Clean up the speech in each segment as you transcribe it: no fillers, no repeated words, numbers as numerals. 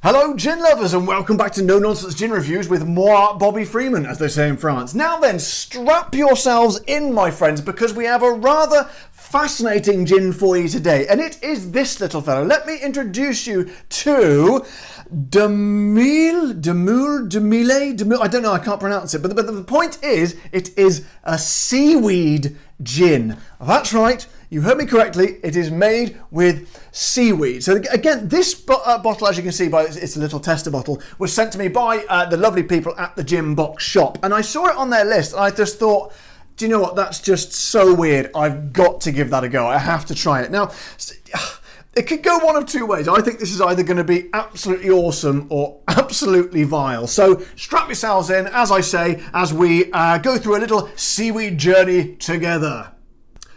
Hello gin lovers and welcome back to No Nonsense Gin Reviews with moi Bobby Freeman, as they say in France. Now then, strap yourselves in, my friends, because we have a rather fascinating gin for you today, and it is this little fellow. Let me introduce you to Mhile. I don't know, I can't pronounce it, but the point is, it is a seaweed gin. That's right. You heard me correctly, it is made with seaweed. So again, this bottle, as you can see by it's a little tester bottle, was sent to me by the lovely people at the Gin Box shop. And I saw it on their list and I just thought, do you know what, that's just so weird. I've got to give that a go. I have to try it. Now, it could go one of two ways. I think this is either going to be absolutely awesome or absolutely vile. So strap yourselves in, as I say, as we go through a little seaweed journey together.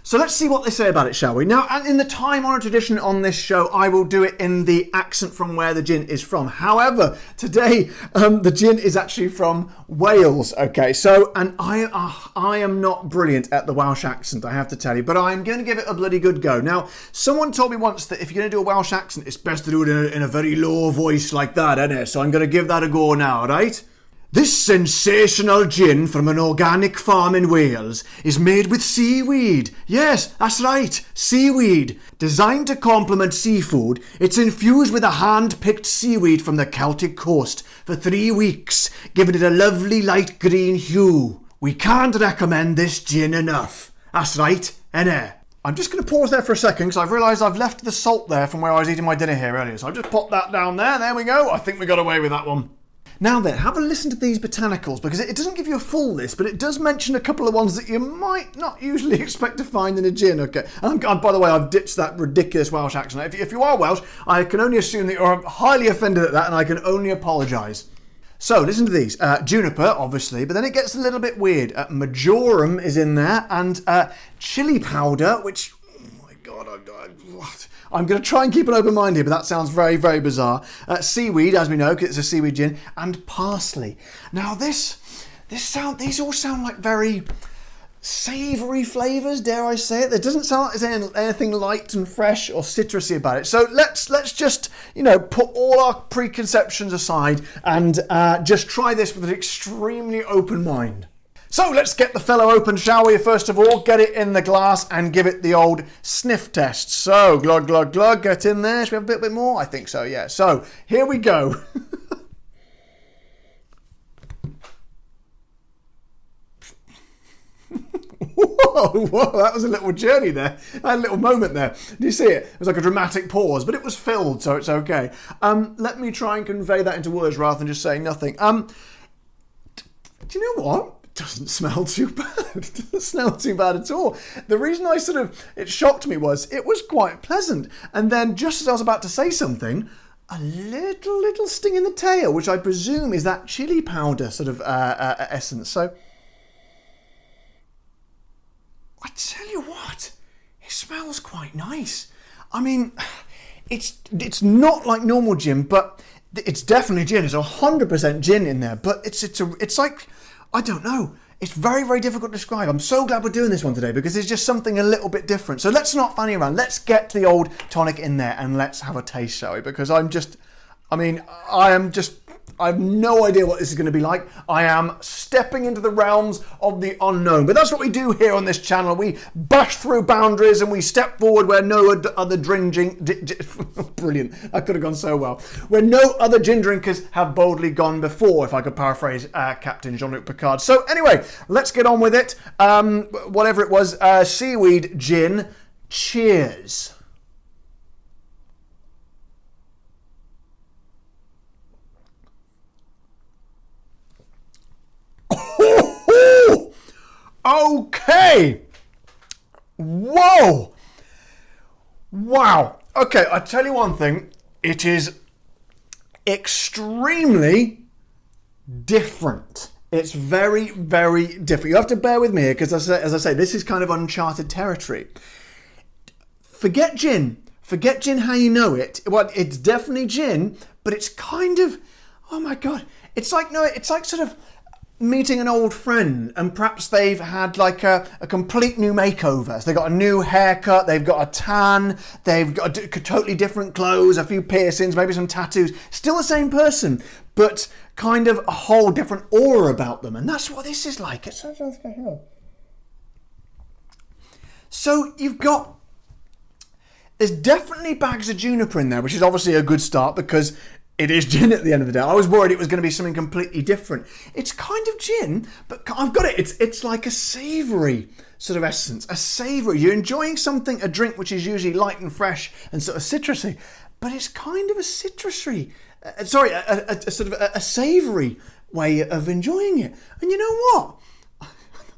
So let's see what they say about it, shall we? Now, in the time-honoured tradition on this show, I will do it in the accent from where the gin is from. However, today, the gin is actually from Wales, okay? So, and I am not brilliant at the Welsh accent, I have to tell you, but I'm going to give it a bloody good go. Now, someone told me once that if you're going to do a Welsh accent, it's best to do it in a very low voice like that, isn't it? So I'm going to give that a go now, right? This sensational gin from an organic farm in Wales is made with seaweed. Yes, that's right, seaweed. Designed to complement seafood, it's infused with a hand-picked seaweed from the Celtic coast for 3 weeks, giving it a lovely light green hue. We can't recommend this gin enough. That's right, innit? I'm just going to pause there for a second because I've realised I've left the salt there from where I was eating my dinner here earlier. So I'll just pop that down there. There we go. I think we got away with that one. Now then, have a listen to these botanicals, because it doesn't give you a full list, but it does mention a couple of ones that you might not usually expect to find in a gin, okay? And by the way, I've ditched that ridiculous Welsh accent. If you are Welsh, I can only assume that you're highly offended at that, and I can only apologise. So, listen to these. Juniper, obviously, but then it gets a little bit weird. Majoram is in there, and chili powder, which, oh my God, what? I'm going to try and keep an open mind here, but that sounds very, very bizarre. Seaweed, as we know, because it's a seaweed gin, and parsley. Now, these all sound like very savoury flavours, dare I say it. There doesn't sound like there's anything light and fresh or citrusy about it. So let's just, put all our preconceptions aside and just try this with an extremely open mind. So let's get the fellow open, shall we? First of all, get it in the glass and give it the old sniff test. So, glug, glug, glug, get in there. Should we have a bit more? I think so, yeah. So, here we go. Whoa, that was a little journey there. I had a little moment there. Did you see it? It was like a dramatic pause, but it was filled, so it's okay. Let me try and convey that into words rather than just saying nothing. Do you know what? Doesn't smell too bad. It doesn't smell too bad at all. The reason it shocked me was it was quite pleasant. And then just as I was about to say something, a little sting in the tail, which I presume is that chili powder sort of essence. So I tell you what, it smells quite nice. I mean, it's not like normal gin, but it's definitely gin. It's 100% gin in there, but it's like, I don't know. It's very, very difficult to describe. I'm so glad we're doing this one today because it's just something a little bit different. So let's not fanny around. Let's get the old tonic in there and let's have a taste, shall we? Because I have no idea what this is going to be like. I am stepping into the realms of the unknown. But that's what we do here on this channel. We bash through boundaries and we step forward where no other brilliant. That could have gone so well. Where no other gin drinkers have boldly gone before, if I could paraphrase Captain Jean-Luc Picard. So anyway, let's get on with it. Whatever it was, seaweed gin. Cheers. Okay. Whoa. Wow. Okay, I tell you one thing. It is extremely different. It's very, very different. You have to bear with me here because, as I say, this is kind of uncharted territory. Forget gin. Forget gin how you know it. Well, it's definitely gin, but it's kind of, oh my God. It's like sort of meeting an old friend and perhaps they've had like a complete new makeover. So they've got a new haircut, they've got a tan, they've got totally different clothes, a few piercings, maybe some tattoos. Still the same person, but kind of a whole different aura about them. And that's what this is like. So you've got, there's definitely bags of juniper in there, which is obviously a good start because it is gin at the end of the day. I was worried it was going to be something completely different. It's kind of gin, but I've got it. It's like a savoury sort of essence, a savoury. You're enjoying something, a drink which is usually light and fresh and sort of citrusy, but it's kind of a citrusy, a sort of a savoury way of enjoying it. And you know what?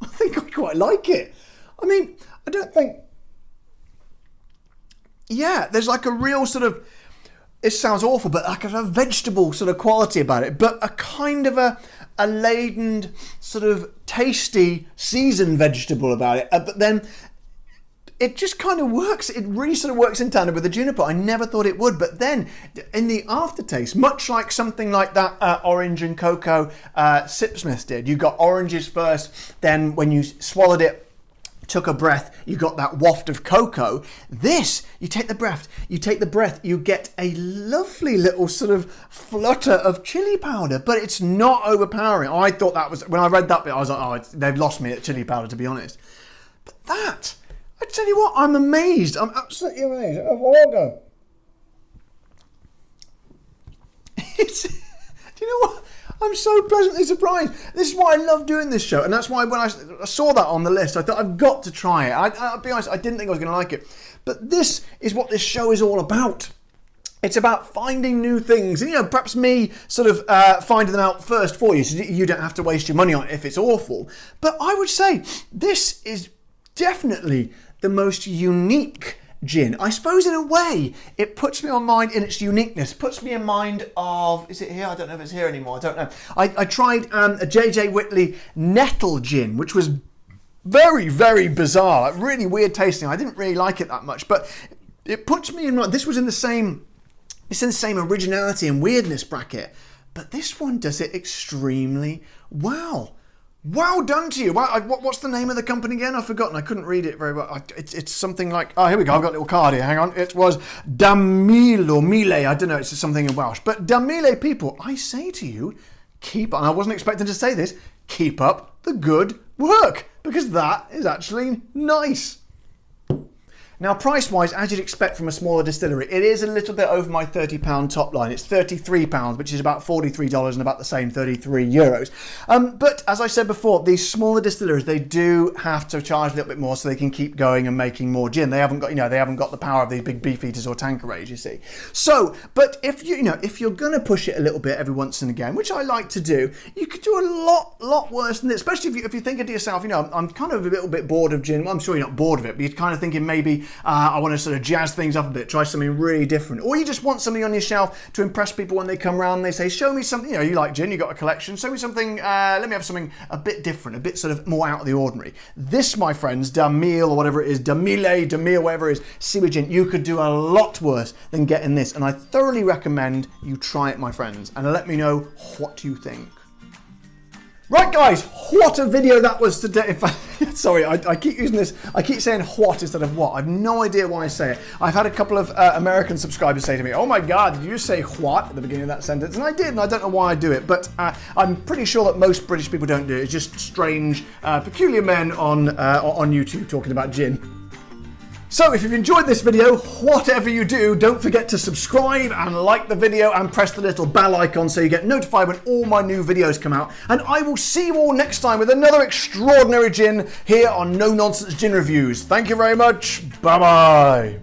I think I quite like it. I mean, I don't think... Yeah, there's like a real sort of... It sounds awful, but like a vegetable sort of quality about it, but a kind of a laden, sort of tasty, seasoned vegetable about it. But then it just kind of works. It really sort of works in tandem with the juniper. I never thought it would, but then in the aftertaste, much like something like that orange and cocoa Sipsmith did, you got oranges first, then when you swallowed it, took a breath, you got that waft of cocoa. This, you take the breath, you get a lovely little sort of flutter of chili powder, but it's not overpowering. I thought that was, when I read that bit, I was like, oh, they've lost me at chili powder, to be honest. But that, I tell you what, I'm amazed. I'm absolutely amazed. Do you know what? I'm so pleasantly surprised. This is why I love doing this show, and that's why when I saw that on the list, I thought I've got to try it. I'll be honest, I didn't think I was going to like it, but this is what this show is all about. It's about finding new things, and perhaps me sort of finding them out first for you, so you don't have to waste your money on it if it's awful. But I would say this is definitely the most unique gin. I suppose in a way it puts me on mind in its uniqueness, puts me in mind of, is it here? I don't know if it's here anymore, I don't know. I tried a J.J. Whitley nettle gin, which was very, very bizarre, like really weird tasting. I didn't really like it that much, but it puts me in mind, this was in the same, it's in the same originality and weirdness bracket, but this one does it extremely well. Well done to you. What's the name of the company again? I've forgotten. I couldn't read it very well. It's something like... Oh, here we go. I've got a little card here. Hang on. It was Mhile or Mhile. I don't know. It's something in Welsh. But Mhile people, I say to you, and I wasn't expecting to say this, keep up the good work, because that is actually nice. Now, price-wise, as you'd expect from a smaller distillery, it is a little bit over my £30 top line. It's £33, which is about $43 and about the same, €33. But as I said before, these smaller distilleries, they do have to charge a little bit more so they can keep going and making more gin. They haven't got, they haven't got the power of these big beef eaters or Tanquerays, you see. So, but if if you're going to push it a little bit every once and again, which I like to do, you could do a lot worse than this. Especially if you're thinking to yourself, I'm kind of a little bit bored of gin. Well, I'm sure you're not bored of it, but you're kind of thinking maybe I want to sort of jazz things up a bit, try something really different. Or you just want something on your shelf to impress people when they come around and they say, show me something, you like gin, you got a collection, show me something, let me have something a bit different, a bit sort of more out of the ordinary. This, my friends, Mhile or whatever it is, Mhile, whatever it is, SEAWEED GIN, you could do a lot worse than getting this. And I thoroughly recommend you try it, my friends, and let me know what you think. Right, guys, what a video that was today. Sorry, I keep using this. I keep saying what instead of what. I have no idea why I say it. I've had a couple of American subscribers say to me, oh my God, did you say what at the beginning of that sentence? And I did, and I don't know why I do it, but I'm pretty sure that most British people don't do it. It's just strange, peculiar men on YouTube talking about gin. So if you've enjoyed this video, whatever you do, don't forget to subscribe and like the video and press the little bell icon so you get notified when all my new videos come out. And I will see you all next time with another extraordinary gin here on No Nonsense Gin Reviews. Thank you very much. Bye-bye.